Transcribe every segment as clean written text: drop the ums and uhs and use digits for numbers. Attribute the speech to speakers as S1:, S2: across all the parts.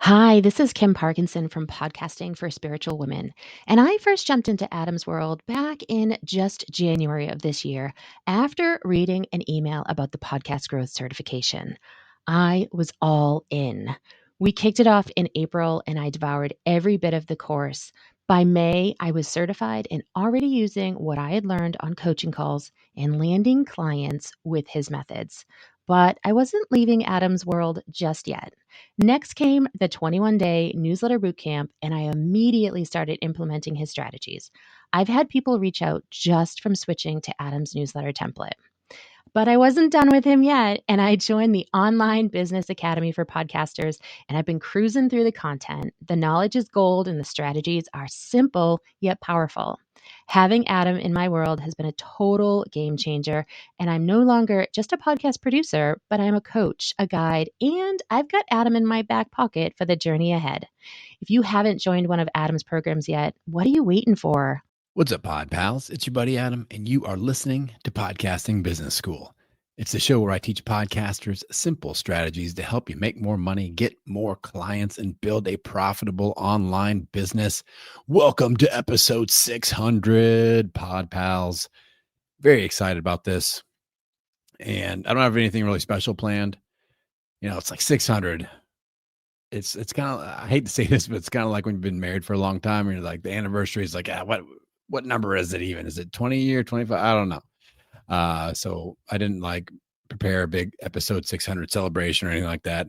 S1: Hi, this is Kim Parkinson from Podcasting for Spiritual Women. And I first jumped into Adam's World back in just January of this year after reading an email about the podcast growth certification. I was all in. We kicked it off in April and I devoured every bit of the course. By May, I was certified and already using what I had learned on coaching calls and landing clients with his methods. But I wasn't leaving Adam's World just yet. Next came the 21-day newsletter bootcamp, and I immediately started implementing his strategies. I've had people reach out just from switching to Adam's newsletter template. But I wasn't done with him yet, and I joined the Online Business Academy for Podcasters, and I've been cruising through the content. The knowledge is gold, and the strategies are simple yet powerful. Having Adam in my world has been a total game changer, and I'm no longer just a podcast producer, but I'm a coach, a guide, and I've got Adam in my back pocket for the journey ahead. If you haven't joined one of Adam's programs yet, what are you waiting for?
S2: What's up, Pod Pals? It's your buddy Adam, and you are listening to Podcasting Business School. It's the show where I teach podcasters simple strategies to help you make more money, get more clients, and build a profitable online business. Welcome to episode 600, Pod Pals. Very excited about this. And I don't have anything really special planned. You know, it's like 600. It's kind of, I hate to say this, but it's kind of like when you've been married for a long time and you're like, the anniversary is like, what number is it even? Is it 20 or 25? I don't know. So I didn't like prepare a big episode 600 celebration or anything like that,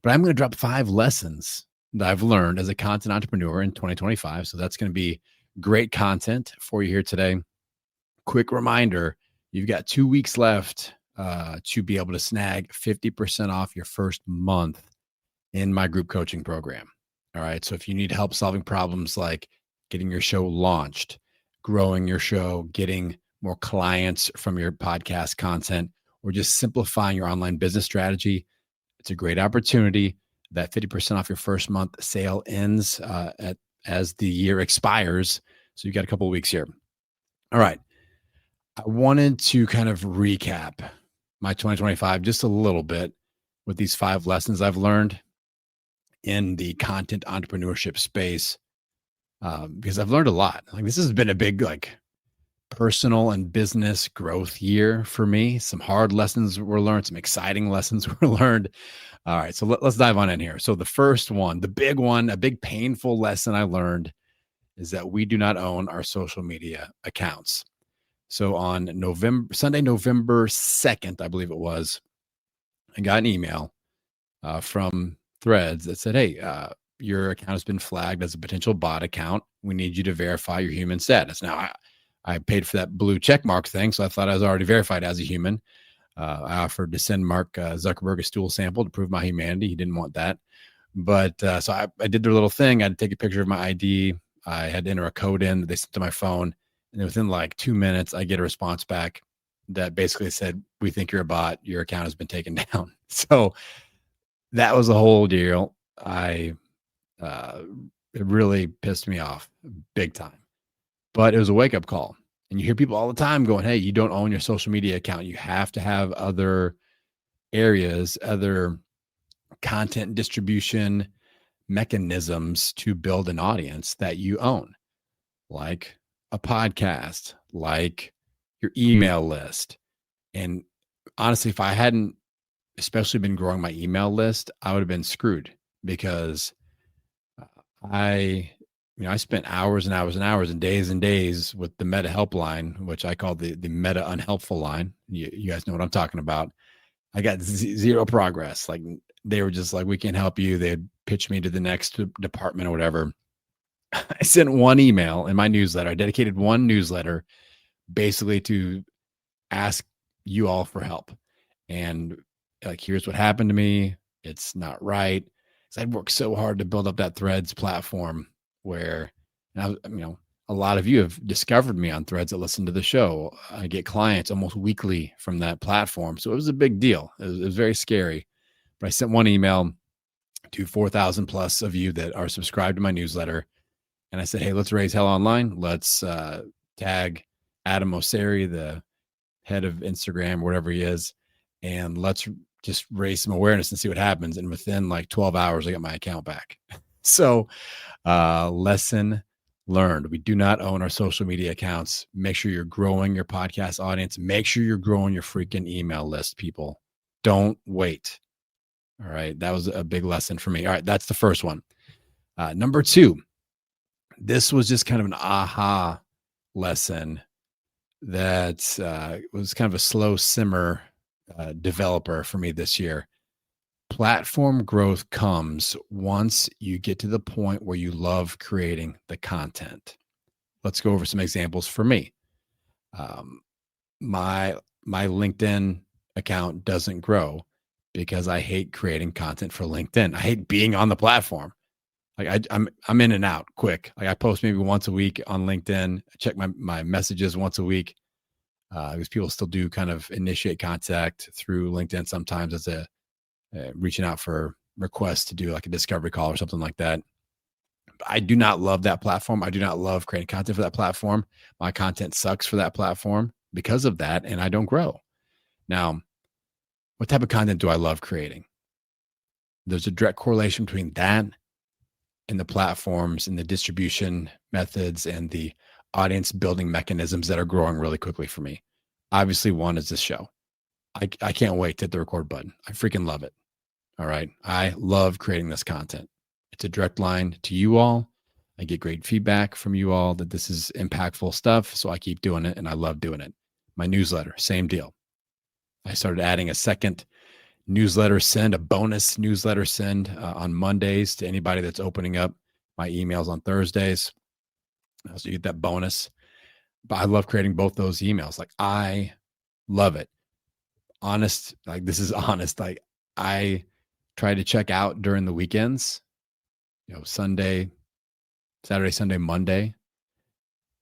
S2: but I'm going to drop 5 lessons that I've learned as a content entrepreneur in 2025. So that's going to be great content for you here today. Quick reminder, you've got 2 weeks left to be able to snag 50% off your first month in my group coaching program. All right. So if you need help solving problems like getting your show launched, growing your show, getting more clients from your podcast content, or just simplifying your online business strategy, it's a great opportunity. That 50% off your first month sale ends as the year expires. So you've got a couple of weeks here. All right. I wanted to kind of recap my 2025 just a little bit with these 5 lessons I've learned in the content entrepreneurship space, because I've learned a lot. Like this has been a big personal and business growth year for me. Some hard lessons were learned, some exciting lessons were learned. All right, so let's dive on in here. So the first one, the big one, a big painful lesson I learned is that we do not own our social media accounts. So on Sunday, November 2nd, I believe it was, I got an email from Threads that said, hey, your account has been flagged as a potential bot account. We need you to verify your human status. Now, I paid for that blue check mark thing, so I thought I was already verified as a human. I offered to send Mark Zuckerberg a stool sample to prove my humanity. He didn't want that. But so I did their little thing. I had to take a picture of my ID. I had to enter a code in that they sent to my phone. And then within like 2 minutes, I get a response back that basically said, we think you're a bot. Your account has been taken down. So that was a whole deal. It really pissed me off big time, but it was a wake up call. And you hear people all the time going, hey, you don't own your social media account. You have to have other areas, other content distribution mechanisms to build an audience that you own, like a podcast, like your email list. And honestly, if I hadn't especially been growing my email list, I would have been screwed because I spent hours and hours and hours and days with the Meta helpline, which I call the Meta unhelpful line. You guys know what I'm talking about. I got zero progress. Like they were just like, we can't help you. They'd pitch me to the next department or whatever. I sent one email in my newsletter. I dedicated one newsletter basically to ask you all for help. And like, here's what happened to me. It's not right. So I'd worked so hard to build up that Threads platform where, a lot of you have discovered me on Threads that listen to the show. I get clients almost weekly from that platform. So it was a big deal. It was very scary. But I sent one email to 4,000 plus of you that are subscribed to my newsletter. And I said, hey, let's raise hell online. Let's tag Adam Mosseri, the head of Instagram, whatever he is, and let's just raise some awareness and see what happens. And within like 12 hours, I got my account back. So, lesson learned. We do not own our social media accounts. Make sure you're growing your podcast audience. Make sure you're growing your freaking email list, people. Don't wait. All right. That was a big lesson for me. All right. That's the first one. Number two, this was just kind of an aha lesson that was kind of a slow simmer developer for me this year. Platform growth comes once you get to the point where you love creating the content. Let's go over some examples for me. My LinkedIn account doesn't grow because I hate creating content for LinkedIn. I hate being on the platform. Like I'm in and out quick. Like I post maybe once a week on LinkedIn. I check my messages once a week. Because people still do kind of initiate contact through LinkedIn sometimes as a reaching out for requests to do like a discovery call or something like that. But I do not love that platform. I do not love creating content for that platform. My content sucks for that platform because of that, and I don't grow. Now, what type of content do I love creating? There's a direct correlation between that and the platforms and the distribution methods and the audience building mechanisms that are growing really quickly for me. Obviously, one is this show. I can't wait to hit the record button. I freaking love it. All right. I love creating this content. It's a direct line to you all. I get great feedback from you all that this is impactful stuff. So I keep doing it and I love doing it. My newsletter, same deal. I started adding a second newsletter send, a bonus newsletter send on Mondays to anybody that's opening up my emails on Thursdays. So you get that bonus. But I love creating both those emails. Like I love it. Honest, like this is honest. Like I try to check out during the weekends, Sunday, Saturday, Sunday, Monday.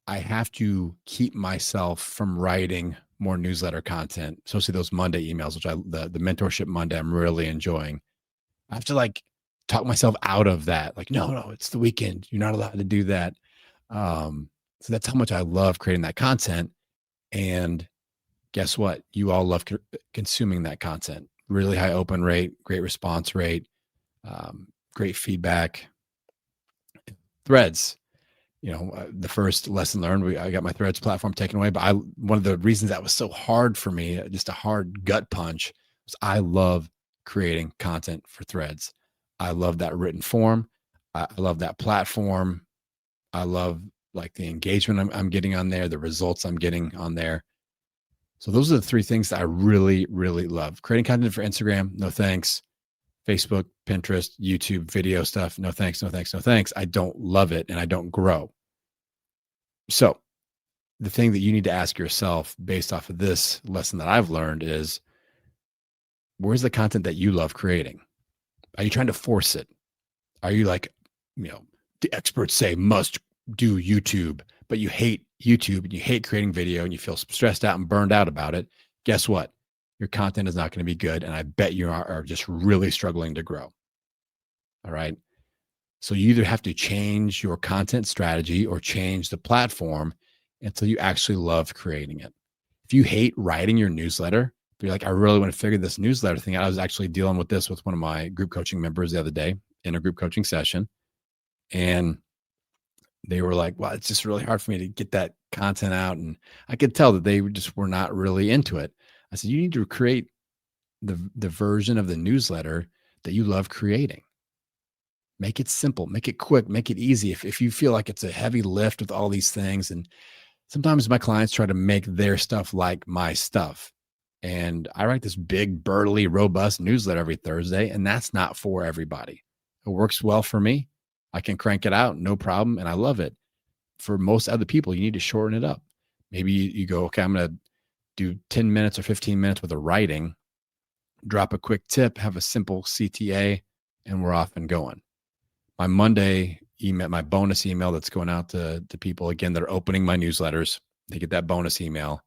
S2: I have to keep myself from writing more newsletter content, especially those Monday emails, which the mentorship Monday, I'm really enjoying. I have to like talk myself out of that. Like, no, it's the weekend. You're not allowed to do that. So that's how much I love creating that content. And guess what? You all love consuming that content. Really high open rate, great response rate, great feedback. Threads, the first lesson learned, I got my Threads platform taken away. But one of the reasons that was so hard for me, just a hard gut punch, was I love creating content for Threads. I love that written form. I love that platform. I love like the engagement I'm getting on there, the results I'm getting on there. So those are the three things that I really, really love. Creating content for Instagram, no thanks. Facebook, Pinterest, YouTube, video stuff, no thanks, no thanks, no thanks. I don't love it and I don't grow. So the thing that you need to ask yourself based off of this lesson that I've learned is, where's the content that you love creating? Are you trying to force it? Are you like, the experts say must do YouTube, but you hate YouTube and you hate creating video and you feel stressed out and burned out about it? Guess what? Your content is not going to be good. And I bet you are just really struggling to grow. All right. So you either have to change your content strategy or change the platform until you actually love creating it. If you hate writing your newsletter, but you're like, I really want to figure this newsletter thing out. I was actually dealing with this with one of my group coaching members the other day in a group coaching session. And they were like, well, it's just really hard for me to get that content out. And I could tell that they just were not really into it. I said, you need to create the version of the newsletter that you love creating. Make it simple, make it quick, make it easy. If you feel like it's a heavy lift with all these things, and sometimes my clients try to make their stuff like my stuff. And I write this big, burly, robust newsletter every Thursday, and that's not for everybody. It works well for me. I can crank it out, no problem, and I love it. For most other people, you need to shorten it up. Maybe you go, okay, I'm going to do 10 minutes or 15 minutes with a writing, drop a quick tip, have a simple CTA, and we're off and going. My Monday email, my bonus email that's going out to people, again, that are opening my newsletters, they get that bonus email.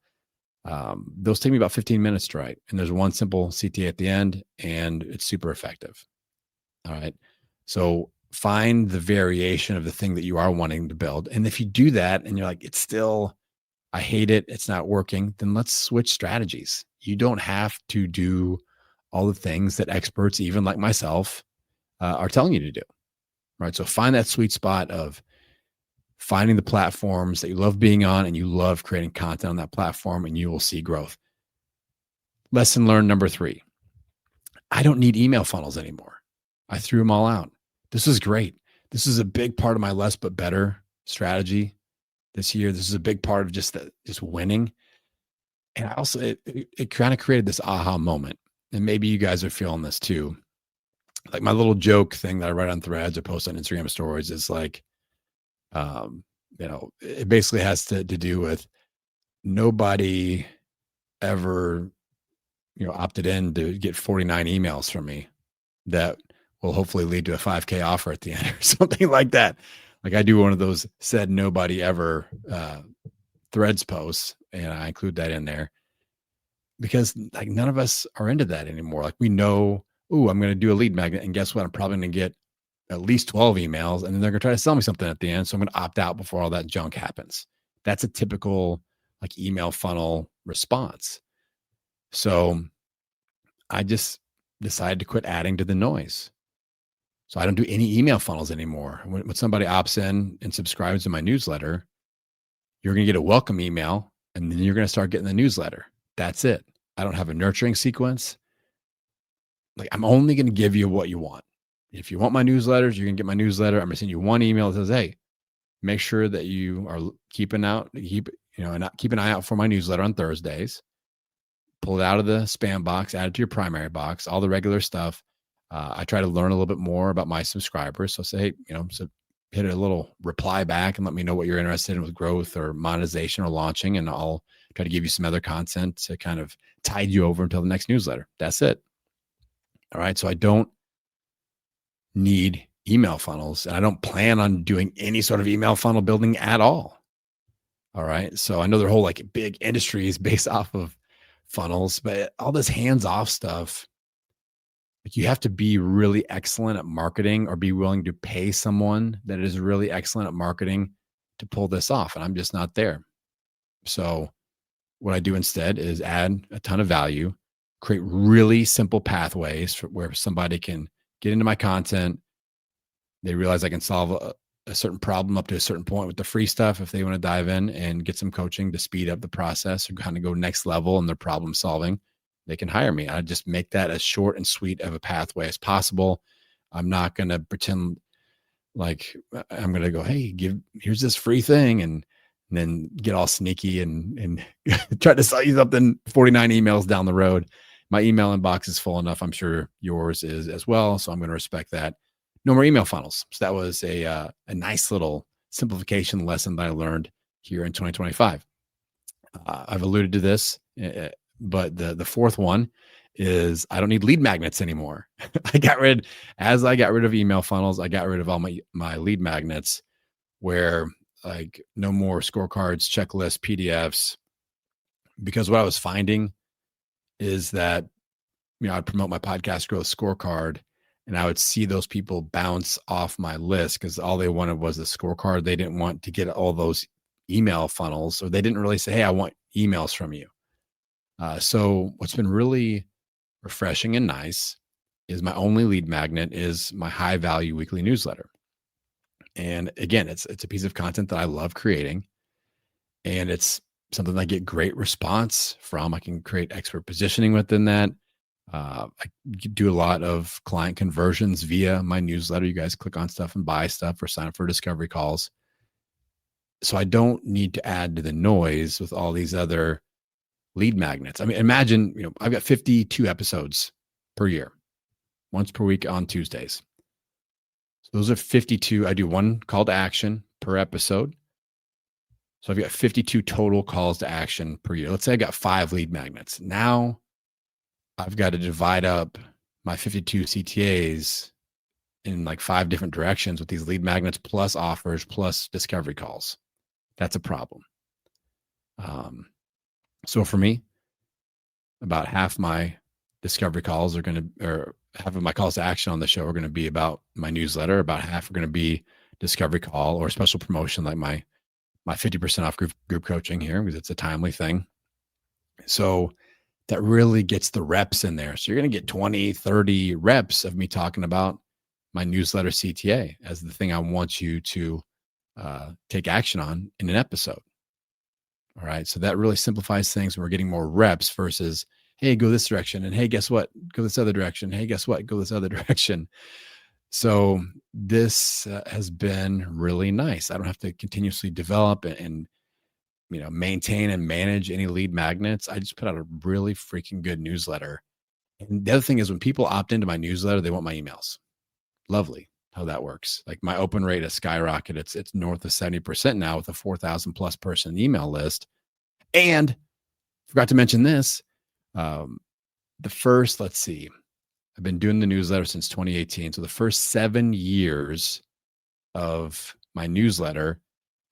S2: Those take me about 15 minutes to write. And there's one simple CTA at the end, and it's super effective. All right. So find the variation of the thing that you are wanting to build. And if you do that and you're like, it's still, I hate it, it's not working, then let's switch strategies. You don't have to do all the things that experts, even like myself, are telling you to do. Right. So find that sweet spot of finding the platforms that you love being on and you love creating content on that platform, and you will see growth. Lesson learned number 3. I don't need email funnels anymore. I threw them all out. This is great. This is a big part of my less but better strategy this year. This is a big part of just winning. And I also, it kind of created this aha moment. And maybe you guys are feeling this too. Like my little joke thing that I write on Threads or post on Instagram stories is like, it basically has to do with nobody ever, opted in to get 49 emails from me that will hopefully lead to a 5K offer at the end or something like that. Like I do one of those said nobody ever Threads posts, and I include that in there because like none of us are into that anymore. Like we know, oh, I'm going to do a lead magnet, and guess what? I'm probably going to get at least 12 emails, and then they're going to try to sell me something at the end. So I'm going to opt out before all that junk happens. That's a typical like email funnel response. So I just decided to quit adding to the noise. So I don't do any email funnels anymore. When somebody opts in and subscribes to my newsletter, you're going to get a welcome email, and then you're going to start getting the newsletter. That's it. I don't have a nurturing sequence. Like I'm only going to give you what you want. If you want my newsletters, you're going to get my newsletter. I'm going to send you one email that says, hey, make sure that you are keep an eye out for my newsletter on Thursdays. Pull it out of the spam box, add it to your primary box, all the regular stuff. I try to learn a little bit more about my subscribers. So say, so hit a little reply back and let me know what you're interested in with growth or monetization or launching. And I'll try to give you some other content to kind of tide you over until the next newsletter. That's it. All right. So I don't need email funnels, and I don't plan on doing any sort of email funnel building at all. All right. So I know their whole like big industry is based off of funnels, but all this hands-off stuff, like you have to be really excellent at marketing or be willing to pay someone that is really excellent at marketing to pull this off. And I'm just not there. So what I do instead is add a ton of value, create really simple pathways where somebody can get into my content. They realize I can solve a certain problem up to a certain point with the free stuff. If they want to dive in and get some coaching to speed up the process or kind of go next level in their problem solving, they can hire me. I just make that as short and sweet of a pathway as possible. I'm not going to pretend like I'm going to go, hey, here's this free thing. And then get all sneaky and try to sell you something 49 emails down the road. My email inbox is full enough. I'm sure yours is as well. So I'm going to respect that. No more email funnels. So that was a nice little simplification lesson that I learned here in 2025. I've alluded to this, but the fourth one is I don't need lead magnets anymore. I got rid of email funnels. I got rid of all my lead magnets, where like no more scorecards, checklists, PDFs, because what I was finding is that, I'd promote my podcast growth scorecard and I would see those people bounce off my list because all they wanted was the scorecard. They didn't want to get all those email funnels, or they didn't really say, hey, I want emails from you. So what's been really refreshing and nice is my only lead magnet is my high value weekly newsletter. And again, it's a piece of content that I love creating, and it's something I get great response from. I can create expert positioning within that. I do a lot of client conversions via my newsletter. You guys click on stuff and buy stuff or sign up for discovery calls. So I don't need to add to the noise with all these other lead magnets. I mean, imagine, I've got 52 episodes per year, once per week on Tuesdays. So those are 52. I do one call to action per episode. So I've got 52 total calls to action per year. Let's say I got 5 lead magnets. Now I've got to divide up my 52 CTAs in like 5 different directions with these lead magnets plus offers plus discovery calls. That's a problem. So for me, about half my discovery calls or half of my calls to action on the show are going to be about my newsletter. About half are going to be discovery call or special promotion, like my 50% off group coaching here, because it's a timely thing. So that really gets the reps in there. So you're going to get 20, 30 reps of me talking about my newsletter CTA as the thing I want you to take action on in an episode. All right. So that really simplifies things. We're getting more reps versus, hey, go this direction. And hey, guess what? Go this other direction. Hey, guess what? Go this other direction. So this has been really nice. I don't have to continuously develop and maintain and manage any lead magnets. I just put out a really freaking good newsletter. And the other thing is when people opt into my newsletter, they want my emails. Lovely how that works. Like my open rate has skyrocketed. It's north of 70% now with a 4,000 plus person email list. And forgot to mention this. The first, let's see, I've been doing the newsletter since 2018. So the first 7 years of my newsletter,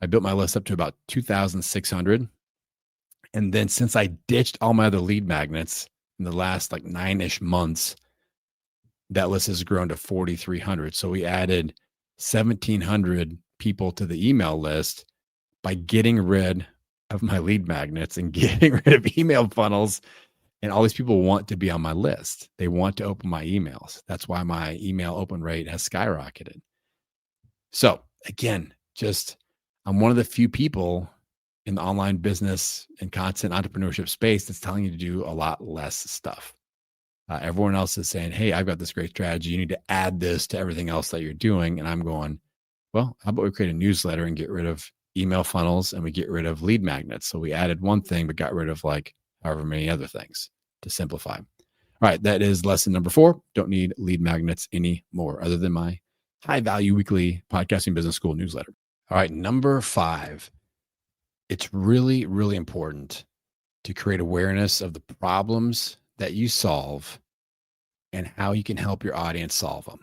S2: I built my list up to about 2,600. And then since I ditched all my other lead magnets in the last like 9-ish months, that list has grown to 4,300. So we added 1,700 people to the email list by getting rid of my lead magnets and getting rid of email funnels. And all these people want to be on my list. They want to open my emails. That's why my email open rate has skyrocketed. So again, I'm one of the few people in the online business and content entrepreneurship space that's telling you to do a lot less stuff. Everyone else is saying, hey, I've got this great strategy. You need to add this to everything else that you're doing. And I'm going, well, how about we create a newsletter and get rid of email funnels and we get rid of lead magnets? So we added one thing, but got rid of like however many other things to simplify. All right. That is lesson number 4. Don't need lead magnets anymore other than my high value weekly podcasting business school newsletter. All right. Number 5, it's really, really important to create awareness of the problems that you solve and how you can help your audience solve them.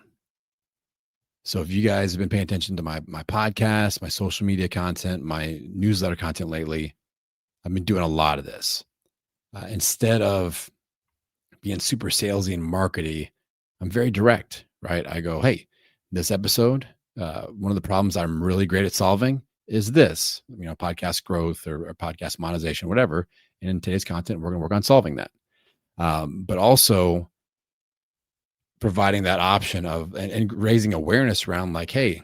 S2: So if you guys have been paying attention to my podcast, my social media content, my newsletter content lately, I've been doing a lot of this. Instead of being super salesy and markety, I'm very direct, right? I go, hey, this episode, one of the problems I'm really great at solving is this, podcast growth or podcast monetization, whatever. And in today's content, we're going to work on solving that. But also providing that option of and raising awareness around like, hey,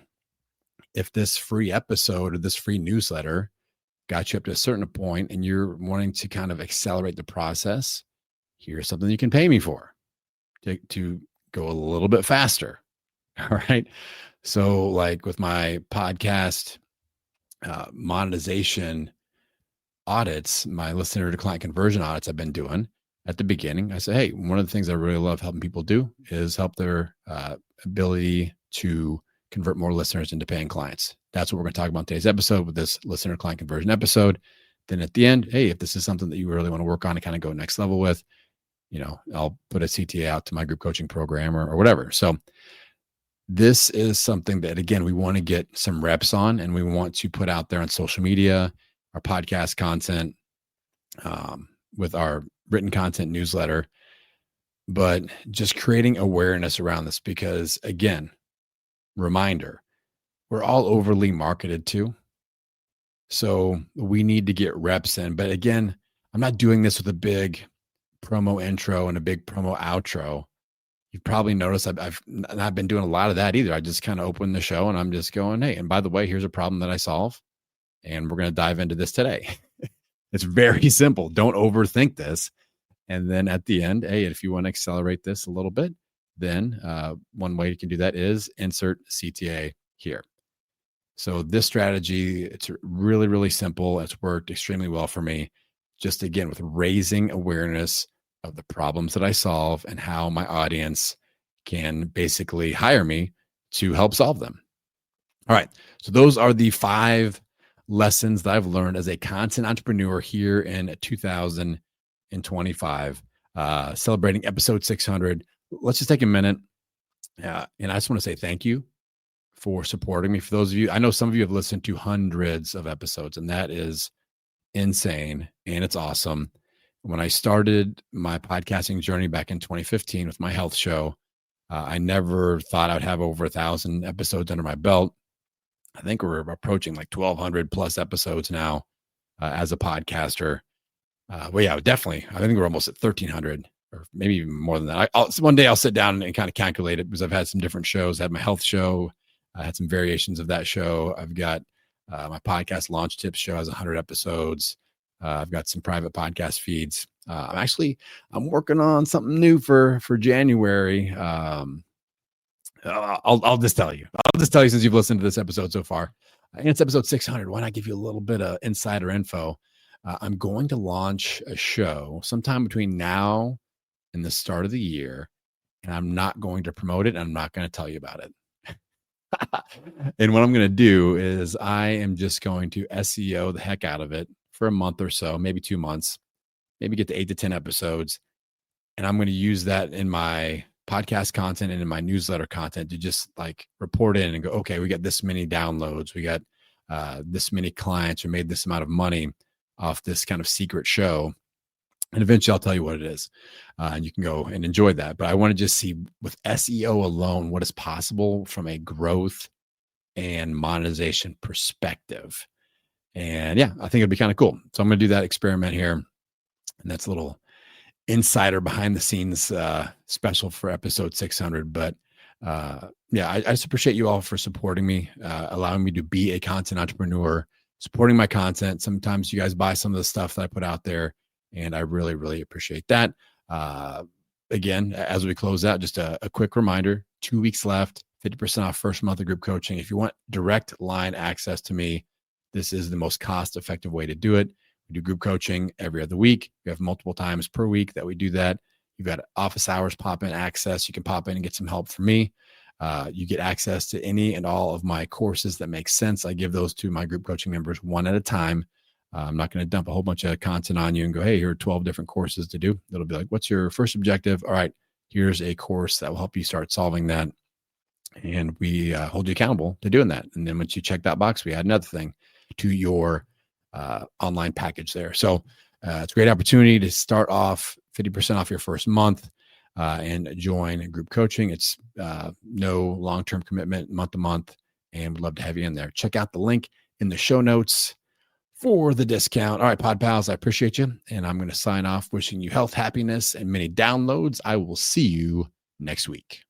S2: if this free episode or this free newsletter got you up to a certain point and you're wanting to kind of accelerate the process, here's something you can pay me for to go a little bit faster. All right. So like with my podcast monetization audits, my listener to client conversion audits I've been doing at the beginning, I say, hey, one of the things I really love helping people do is help their ability to convert more listeners into paying clients. That's what we're going to talk about in today's episode with this listener client conversion episode. Then at the end, hey, if this is something that you really want to work on and kind of go next level with, I'll put a CTA out to my group coaching program or whatever. So this is something that, again, we want to get some reps on and we want to put out there on social media, our podcast content, with our written content newsletter, but just creating awareness around this because, again, reminder, we're all overly marketed to. So we need to get reps in. But again, I'm not doing this with a big promo intro and a big promo outro. You've probably noticed I've not been doing a lot of that either. I just kind of open the show and I'm just going, hey, and by the way, here's a problem that I solve. And we're going to dive into this today. It's very simple. Don't overthink this. And then at the end, hey, if you want to accelerate this a little bit, then one way you can do that is insert CTA here. So this strategy, it's really, really simple. It's worked extremely well for me. Just again, with raising awareness of the problems that I solve and how my audience can basically hire me to help solve them. All right. So those are the 5 lessons that I've learned as a content entrepreneur here in 2025, celebrating episode 600. Let's just take a minute. And I just want to say thank you for supporting me. For those of you, I know some of you have listened to hundreds of episodes, and that is insane. And it's awesome. When I started my podcasting journey back in 2015 with my health show, I never thought I'd have over 1,000 episodes under my belt. I think we're approaching like 1,200 plus episodes now as a podcaster. Well, yeah, definitely. I think we're almost at 1,300 or maybe even more than that. One day I'll sit down and kind of calculate it because I've had some different shows. I had my health show. I had some variations of that show. I've got my podcast launch tips show has 100 episodes. I've got some private podcast feeds. I'm working on something new for January. I'll just tell you. I'll just tell you since you've listened to this episode so far. And it's episode 600. Why not give you a little bit of insider info? I'm going to launch a show sometime between now and the start of the year, and I'm not going to promote it. And I'm not going to tell you about it. And what I'm going to do is I am just going to SEO the heck out of it for a month or so, maybe 2 months, maybe get to 8 to 10 episodes. And I'm going to use that in my podcast content and in my newsletter content to just like report in and go, okay, we got this many downloads. We got this many clients who made this amount of money off this kind of secret show. And eventually I'll tell you what it is. And you can go and enjoy that. But I want to just see with SEO alone, what is possible from a growth and monetization perspective. And yeah, I think it'd be kind of cool. So I'm going to do that experiment here. And that's a little insider behind the scenes special for episode 600. But yeah, I just appreciate you all for supporting me, allowing me to be a content entrepreneur, supporting my content. Sometimes you guys buy some of the stuff that I put out there, and I really, really appreciate that. Again, as we close out, just a quick reminder, 2 weeks left, 50% off first month of group coaching. If you want direct line access to me, this is the most cost-effective way to do it. We do group coaching every other week. We have multiple times per week that we do that. You've got office hours pop-in access. You can pop in and get some help from me. You get access to any and all of my courses that make sense. I give those to my group coaching members one at a time. I'm not going to dump a whole bunch of content on you and go, hey, here are 12 different courses to do. It'll be like, what's your first objective? All right, here's a course that will help you start solving that. And we hold you accountable to doing that. And then once you check that box, we add another thing to your online package there. So it's a great opportunity to start off 50% off your first month and join group coaching. It's no long-term commitment, month to month, and we'd love to have you in there. Check out the link in the show notes for the discount. All right, Pod Pals, I appreciate you. And I'm going to sign off wishing you health, happiness, and many downloads. I will see you next week.